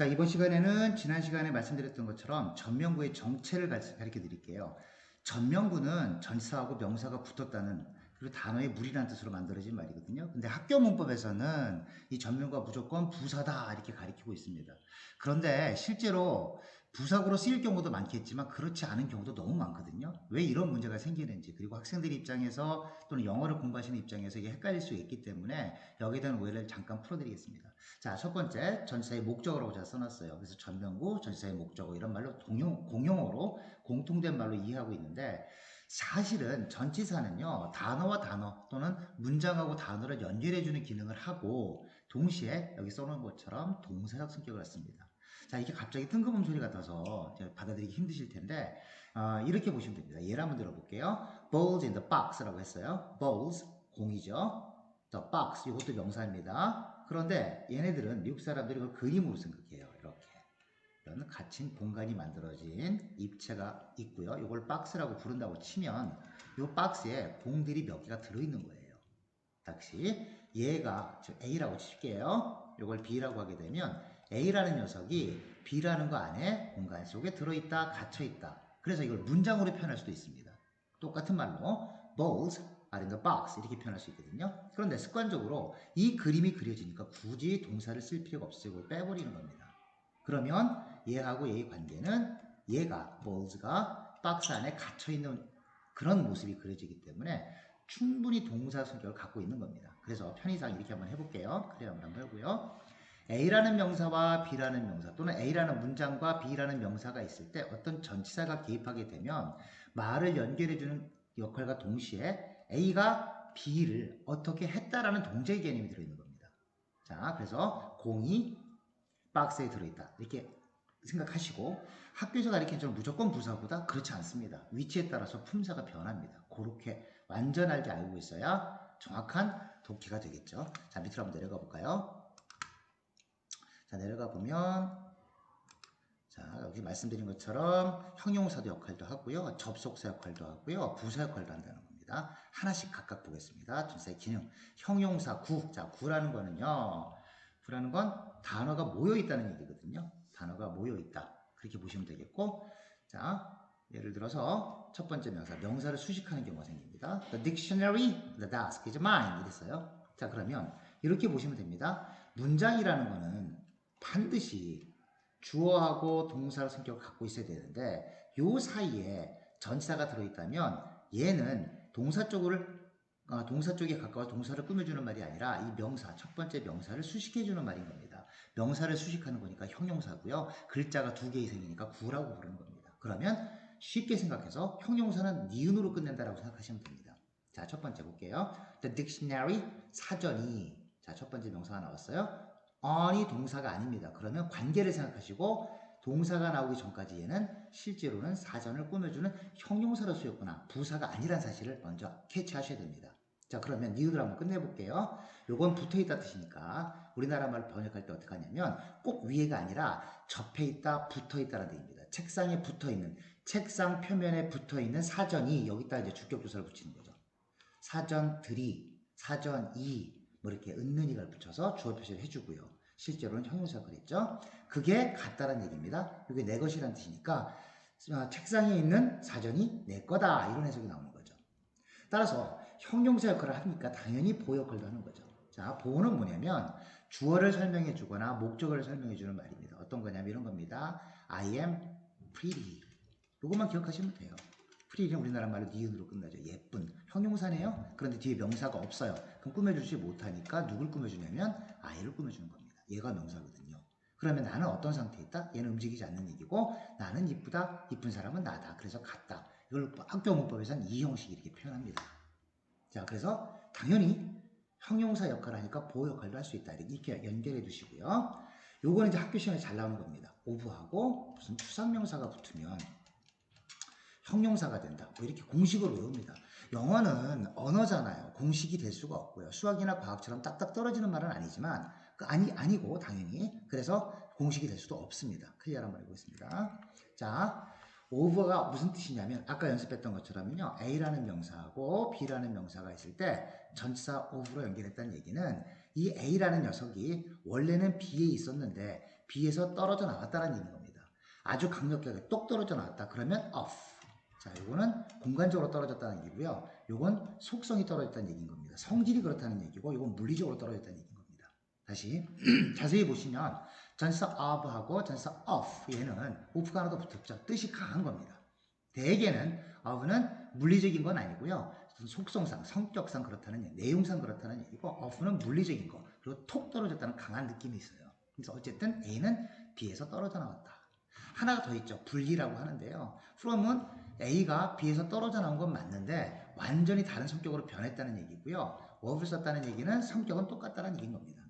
자, 이번 시간에는 지난 시간에 말씀드렸던 것처럼 전명구의 정체를 가르쳐 드릴게요. 전명구는 전치사하고 명사가 붙었다는 그리고 단어의 무리라는 뜻으로 만들어진 말이거든요. 근데 학교 문법에서는 이 전명구가 무조건 부사다 이렇게 가리키고 있습니다. 그런데 실제로 부사구로 쓰일 경우도 많겠지만 그렇지 않은 경우도 너무 많거든요. 왜 이런 문제가 생기는지, 그리고 학생들 입장에서 또는 영어를 공부하시는 입장에서 이게 헷갈릴 수 있기 때문에 여기에 대한 오해를 잠깐 풀어드리겠습니다. 자, 첫 번째 전치사의 목적어라고 제가 써놨어요. 그래서 전명구, 전치사의 목적어 이런 말로 공용어로 공통된 말로 이해하고 있는데, 사실은 전치사는요 단어와 단어 또는 문장하고 단어를 연결해주는 기능을 하고 동시에 여기 써놓은 것처럼 동사적 성격을 갖습니다. 자, 이게 갑자기 뜬금없는 소리 같아서 받아들이기 힘드실 텐데 이렇게 보시면 됩니다. 예를 한번 들어볼게요. Balls in the box라고 했어요. Balls, 공이죠. The box, 이것도 명사입니다. 그런데 얘네들은 미국 사람들이 이걸 그림으로 생각해요. 이렇게 이런 갇힌 공간이 만들어진 입체가 있고요. 이걸 박스라고 부른다고 치면 이 박스에 공들이 몇 개가 들어있는 거예요. 다시 얘가 A라고 칠게요. 이걸 B라고 하게 되면 A라는 녀석이 B라는 거 안에 공간 속에 들어있다, 갇혀있다. 그래서 이걸 문장으로 표현할 수도 있습니다. 똑같은 말로 balls are in the box 이렇게 표현할 수 있거든요. 그런데 습관적으로 이 그림이 그려지니까 굳이 동사를 쓸 필요가 없어요. 이걸 빼버리는 겁니다. 그러면 얘하고 얘의 관계는 얘가 balls가 박스 안에 갇혀있는 그런 모습이 그려지기 때문에 충분히 동사 성격을 갖고 있는 겁니다. 그래서 편의상 이렇게 한번 해볼게요. 그래 한번 해보고요. A라는 명사와 B라는 명사 또는 A라는 문장과 B라는 명사가 있을 때 어떤 전치사가 개입하게 되면 말을 연결해주는 역할과 동시에 A가 B를 어떻게 했다라는 동작의 개념이 들어있는 겁니다. 자, 그래서 공이 박스에 들어있다 이렇게 생각하시고, 학교에서 가르치는 좀 무조건 부사보다 그렇지 않습니다. 위치에 따라서 품사가 변합니다. 그렇게 완전 알게 알고 있어야 정확한 독해가 되겠죠. 자, 밑으로 한번 내려가 볼까요? 자, 내려가 보면 자, 여기 말씀드린 것처럼 형용사도 역할도 하고요. 접속사 역할도 하고요. 부사 역할도 한다는 겁니다. 하나씩 각각 보겠습니다. 전치사의 기능. 형용사 구. 자, 구라는 거는요. 구라는 건 단어가 모여 있다는 얘기거든요. 단어가 모여 있다. 그렇게 보시면 되겠고. 자, 예를 들어서 첫 번째 명사, 명사를 수식하는 경우가 생깁니다. The dictionary, the desk is mine 이랬어요. 자, 그러면 이렇게 보시면 됩니다. 문장이라는 거는 반드시 주어하고 동사의 성격을 갖고 있어야 되는데 요 사이에 전치사가 들어있다면 얘는 동사 쪽에 가까워 동사를 꾸며주는 말이 아니라 이 명사, 첫 번째 명사를 수식해주는 말인 겁니다. 명사를 수식하는 거니까 형용사고요. 글자가 두 개 이상이니까 구라고 부르는 겁니다. 그러면 쉽게 생각해서 형용사는 니은으로 끝낸다라고 생각하시면 됩니다. 자, 첫 번째 볼게요. The dictionary, 사전이. 자, 첫 번째 명사가 나왔어요. on이 동사가 아닙니다. 그러면 관계를 생각하시고 동사가 나오기 전까지 얘는 실제로는 사전을 꾸며주는 형용사로 쓰였구나. 부사가 아니란 사실을 먼저 캐치하셔야 됩니다. 자, 그러면 니은으로 한번 끝내볼게요. 요건 붙어있다 뜻이니까 우리나라 말로 번역할 때 어떻게 하냐면 꼭 위에가 아니라 접해있다, 붙어있다라는 뜻입니다. 책상에 붙어있는, 책상 표면에 붙어있는 사전이 여기다 이제 주격조사를 붙이는 거죠. 사전들이, 사전이 뭐 이렇게 은는 이걸 붙여서 주어 표시를 해주고요. 실제로는 형용사가 그랬죠. 그게 같다는 얘기입니다. 이게 내 것이라는 뜻이니까 책상에 있는 사전이 내 거다 이런 해석이 나오는 거죠. 따라서 형용사 역할을 하니까 당연히 보호 역할도 하는 거죠. 자, 보호는 뭐냐면 주어를 설명해 주거나 목적어를 설명해 주는 말입니다. 어떤 거냐면 이런 겁니다. I am pretty. 이것만 기억하시면 돼요. pretty는 우리나라 말로 니은으로 끝나죠. 예쁜. 형용사네요. 그런데 뒤에 명사가 없어요. 그럼 꾸며주지 못하니까 누굴 꾸며주냐면 I를 꾸며주는 겁니다. 얘가 명사거든요. 그러면 나는 어떤 상태에 있다? 얘는 움직이지 않는 얘기고 나는 이쁘다. 이쁜 사람은 나다. 그래서 같다. 이걸 학교 문법에서는 이 형식 이렇게 표현합니다. 자, 그래서 당연히 형용사 역할을 하니까 보호 역할도 할 수 있다. 이렇게 연결해 두시고요. 요거는 이제 학교 시험에 잘 나오는 겁니다. 오브하고 무슨 추상명사가 붙으면 형용사가 된다. 뭐 이렇게 공식으로 외웁니다. 영어는 언어잖아요. 공식이 될 수가 없고요. 수학이나 과학처럼 딱딱 떨어지는 말은 아니지만 아니고 당연히 그래서 공식이 될 수도 없습니다. 클리어란 말이고 있습니다. 자, over가 무슨 뜻이냐면 아까 연습했던 것처럼요. A라는 명사하고 B라는 명사가 있을 때 전치사 over로 연결했다는 얘기는 이 A라는 녀석이 원래는 B에 있었는데 B에서 떨어져 나왔다는 얘기인 겁니다. 아주 강력하게 똑 떨어져 나왔다. 그러면 off. 자, 요거는 공간적으로 떨어졌다는 얘기고요. 요건 속성이 떨어졌다는 얘기인 겁니다. 성질이 그렇다는 얘기고, 요건 물리적으로 떨어졌다는 얘기인 겁니다. 다시 자세히 보시면 전치사 of하고 전치사 off, 얘는 off가 하나 더 붙었죠. 뜻이 강한 겁니다. 대개는 of는 물리적인 건 아니고요. 속성상, 성격상 그렇다는 얘기, 내용상 그렇다는 얘기고, off는 물리적인 거, 그리고 톡 떨어졌다는 강한 느낌이 있어요. 그래서 어쨌든 A는 B에서 떨어져 나왔다. 하나가 더 있죠. 분리라고 하는데요. from은 A가 B에서 떨어져 나온 건 맞는데 완전히 다른 성격으로 변했다는 얘기고요. of를 썼다는 얘기는 성격은 똑같다는 얘기인 겁니다.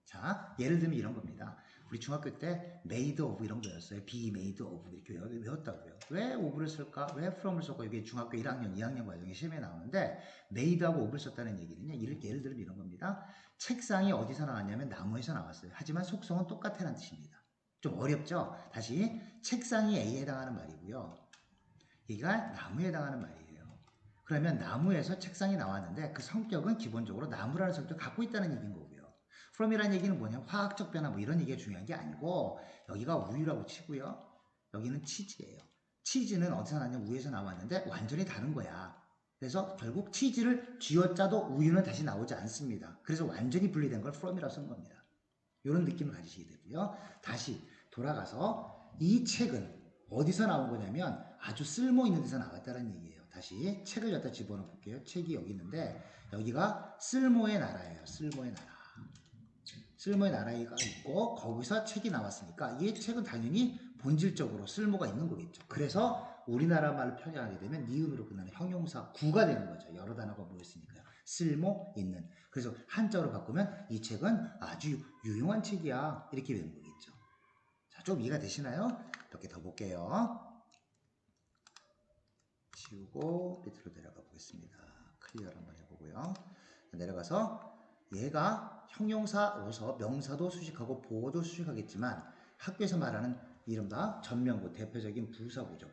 자, 예를 들면 이런 겁니다. 우리 중학교 때 made of 이런 거였어요. be made of 이렇게 외웠다고요. 왜 of를 쓸까? 왜 from을 썼고 이게 중학교 1학년, 2학년 과정에 시험에 나오는데 made하고 of를 썼다는 얘기는요. 예를 들면 이런 겁니다. 책상이 어디서 나왔냐면 나무에서 나왔어요. 하지만 속성은 똑같다는 뜻입니다. 좀 어렵죠? 다시 책상이 A에 해당하는 말이고요. 얘가 나무에 해당하는 말이에요. 그러면 나무에서 책상이 나왔는데 그 성격은 기본적으로 나무라는 성격을 갖고 있다는 얘기인 거고요. from이라는 얘기는 뭐냐면 화학적 변화 뭐 이런 얘기가 중요한 게 아니고 여기가 우유라고 치고요. 여기는 치즈예요. 치즈는 어디서 나왔냐면 우유에서 나왔는데 완전히 다른 거야. 그래서 결국 치즈를 쥐어짜도 우유는 다시 나오지 않습니다. 그래서 완전히 분리된 걸 from이라고 쓴 겁니다. 이런 느낌을 가지시게 되고요. 다시 돌아가서 이 책은 어디서 나온 거냐면 아주 쓸모 있는 데서 나왔다는 얘기예요. 다시 책을 갖다 집어넣어 볼게요. 책이 여기 있는데 여기가 쓸모의 나라예요. 쓸모의 나라. 쓸모의 나라가 있고 거기서 책이 나왔으니까 이 책은 당연히 본질적으로 쓸모가 있는 거겠죠. 그래서 우리나라 말로 표현하게 되면 니은으로 끝나는 형용사 구가 되는 거죠. 여러 단어가 모였으니까요. 쓸모 있는. 그래서 한자로 바꾸면 이 책은 아주 유용한 책이야. 이렇게 되는 거겠죠. 자, 좀 이해가 되시나요? 몇 개 더 볼게요. 지우고 밑으로 내려가 보겠습니다. 클리어를 한번 해보고요. 내려가서 얘가 형용사로서 명사도 수식하고 보어도 수식하겠지만 학교에서 말하는 이른바 전면구 대표적인 부사구죠.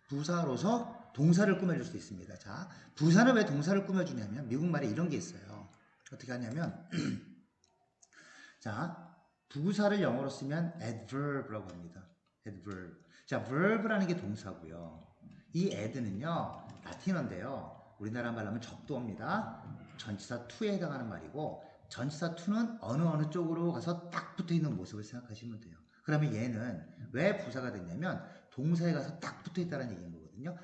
부사로서 동사를 꾸며줄 수 있습니다. 자, 부사는 왜 동사를 꾸며주냐면 미국말에 이런 게 있어요. 어떻게 하냐면 자, 부사를 영어로 쓰면 adverb라고 합니다. adverb. 자, verb라는 게 동사고요. 이 add는요, 라틴어인데요. 우리나라 말로 하면 접두어입니다. 전치사 to에 해당하는 말이고, 전치사 to는 어느 쪽으로 가서 딱 붙어 있는 모습을 생각하시면 돼요. 그러면 얘는 왜 부사가 됐냐면, 동사에 가서 딱 붙어 있다는 얘기인 거거든요.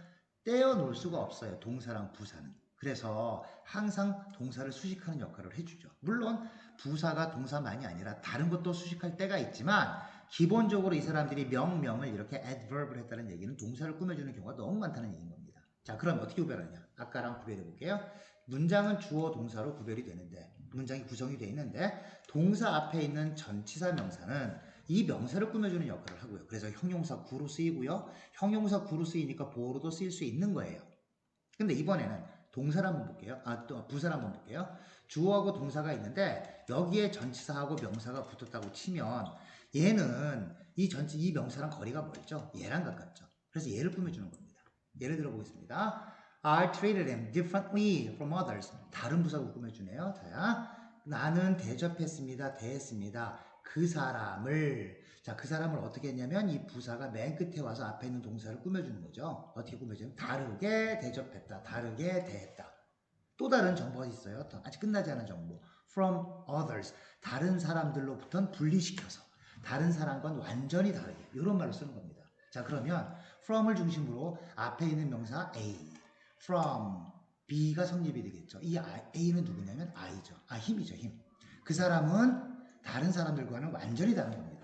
떼어 놓을 수가 없어요. 동사랑 부사는. 그래서 항상 동사를 수식하는 역할을 해주죠. 물론 부사가 동사만이 아니라 다른 것도 수식할 때가 있지만 기본적으로 이 사람들이 명을 이렇게 adverb을 했다는 얘기는 동사를 꾸며주는 경우가 너무 많다는 얘기인 겁니다. 자, 그럼 어떻게 구별하냐? 아까랑 구별해 볼게요. 문장은 주어 동사로 구별이 되는데 문장이 구성이 되어 있는데 동사 앞에 있는 전치사 명사는 이 명사를 꾸며주는 역할을 하고요. 그래서 형용사 구로 쓰이고요. 형용사 구로 쓰이니까 보어로도 쓰일 수 있는 거예요. 근데 이번에는 동사를 한번 볼게요. 또 부사를 한번 볼게요. 주어하고 동사가 있는데 여기에 전치사하고 명사가 붙었다고 치면 얘는 이 명사랑 거리가 멀죠. 얘랑 가깝죠. 그래서 얘를 꾸며주는 겁니다. 예를 들어 보겠습니다. I treated them differently from others. 다른 부사고 꾸며주네요. 자, 나는 대했습니다. 그 사람을. 자, 그 사람을 어떻게 했냐면 이 부사가 맨 끝에 와서 앞에 있는 동사를 꾸며주는 거죠. 어떻게 꾸며주냐면 다르게 대접했다. 다르게 대했다. 또 다른 정보가 있어요. 아직 끝나지 않은 정보. From others. 다른 사람들로부터는 분리시켜서. 다른 사람과는 완전히 다르게. 이런 말로 쓰는 겁니다. 자, 그러면 from을 중심으로 앞에 있는 명사 A. From B가 성립이 되겠죠. 이 A는 누구냐면 I죠. 힘이죠. 힘. 그 사람은 다른 사람들과는 완전히 다른 겁니다.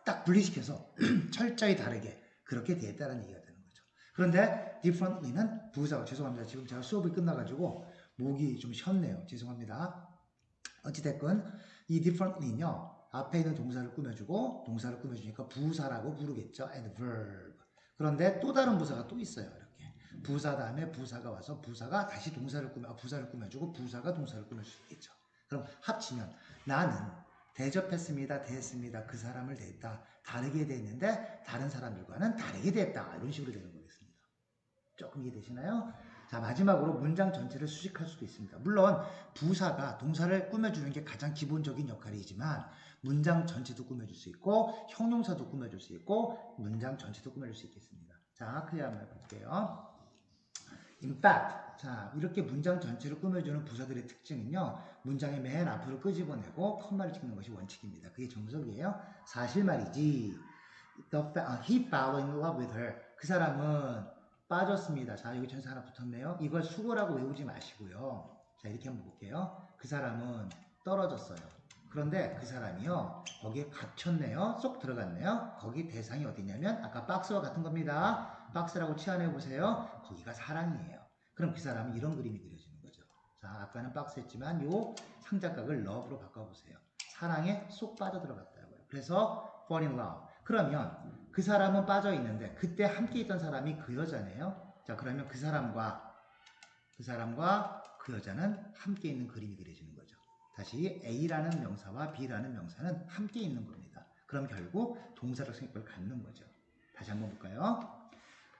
딱 분리시켜서 철저히 다르게 그렇게 됐다는 얘기가 되는 거죠. 그런데 differently는 부사가 죄송합니다. 지금 제가 수업이 끝나가지고 목이 좀 쉬었네요. 죄송합니다. 어찌됐건 이 differently는요. 앞에 있는 동사를 꾸며주고 동사를 꾸며주니까 부사라고 부르겠죠. adverb. 그런데 또 다른 부사가 또 있어요. 이렇게 부사 다음에 부사가 와서 부사가 다시 부사를 꾸며주고 부사가 동사를 꾸며줄 수 있겠죠. 그럼 합치면 나는 대접했습니다. 대했습니다. 그 사람을 대했다. 다르게 대했는데 다른 사람들과는 다르게 대했다. 이런 식으로 되는 거겠습니다. 조금 이해되시나요? 자, 마지막으로 문장 전체를 수식할 수도 있습니다. 물론 부사가 동사를 꾸며주는 게 가장 기본적인 역할이지만 문장 전체도 꾸며줄 수 있고 형용사도 꾸며줄 수 있고 문장 전체도 꾸며줄 수 있겠습니다. 자, 크게 한번 해볼게요. In fact, 자, 이렇게 문장 전체를 꾸며주는 부사들의 특징은요, 문장의 맨 앞으로 끄집어내고 컴마를 찍는 것이 원칙입니다. 그게 정석이에요. 사실 말이지. He fell in love with her. 그 사람은 빠졌습니다. 자, 여기 전사 하나 붙었네요. 이걸 수고라고 외우지 마시고요. 자, 이렇게 한번 볼게요. 그 사람은 떨어졌어요. 그런데 그 사람이요, 거기에 갇혔네요. 쏙 들어갔네요. 거기 대상이 어디냐면 아까 박스와 같은 겁니다. 박스라고 치환해 보세요. 거기가 사랑이에요. 그럼 그 사람은 이런 그림이 그려지는 거죠. 자, 아까는 박스였지만 요 상자각을 love로 바꿔보세요. 사랑에 쏙 빠져들어갔다고요. 그래서 fall in love. 그러면 그 사람은 빠져 있는데 그때 함께 있던 사람이 그 여자네요. 자, 그러면 그 사람과 그 여자는 함께 있는 그림이 그려지는 거죠. 다시 A라는 명사와 B라는 명사는 함께 있는 겁니다. 그럼 결국 동사적 성격을 갖는 거죠. 다시 한번 볼까요?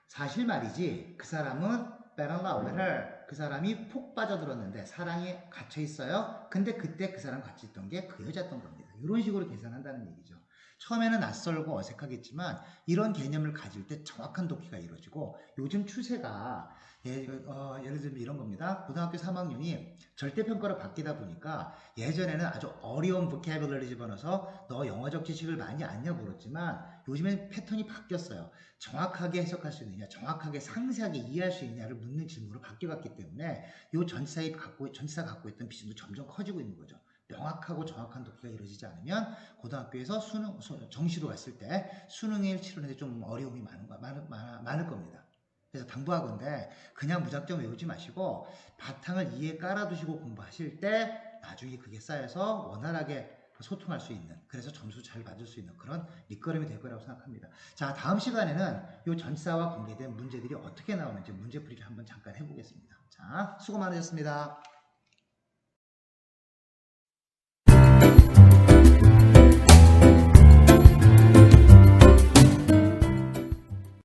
사실 말이지 그 사람은 fell in love with her. 그 사람이 푹 빠져들었는데 사랑에 갇혀 있어요. 근데 그때 그 사람 같이 있던 게 그 여자였던 겁니다. 이런 식으로 계산한다는 얘기죠. 처음에는 낯설고 어색하겠지만 이런 개념을 가질 때 정확한 독해가 이루어지고 요즘 추세가 예를 들면 이런 겁니다. 고등학교 3학년이 절대평가로 바뀌다 보니까 예전에는 아주 어려운 보캐블러리 집어넣어서 너 영어적 지식을 많이 아냐 물었지만 요즘엔 패턴이 바뀌었어요. 정확하게 해석할 수 있느냐, 정확하게 상세하게 이해할 수 있느냐를 묻는 질문으로 바뀌어갔기 때문에 이 전치사가 갖고 있던 비중도 점점 커지고 있는 거죠. 명확하고 정확한 독해가 이루어지지 않으면 고등학교에서 정시로 갔을 때 수능을 치르는데 좀 어려움이 많을 겁니다. 그래서 당부하건대 그냥 무작정 외우지 마시고 바탕을 이해에 깔아두시고 공부하실 때 나중에 그게 쌓여서 원활하게 소통할 수 있는, 그래서 점수 잘 받을 수 있는 그런 밑거름이 될 거라고 생각합니다. 자, 다음 시간에는 이 전치사와 관계된 문제들이 어떻게 나오는지 문제풀이를 한번 잠깐 해보겠습니다. 자, 수고 많으셨습니다.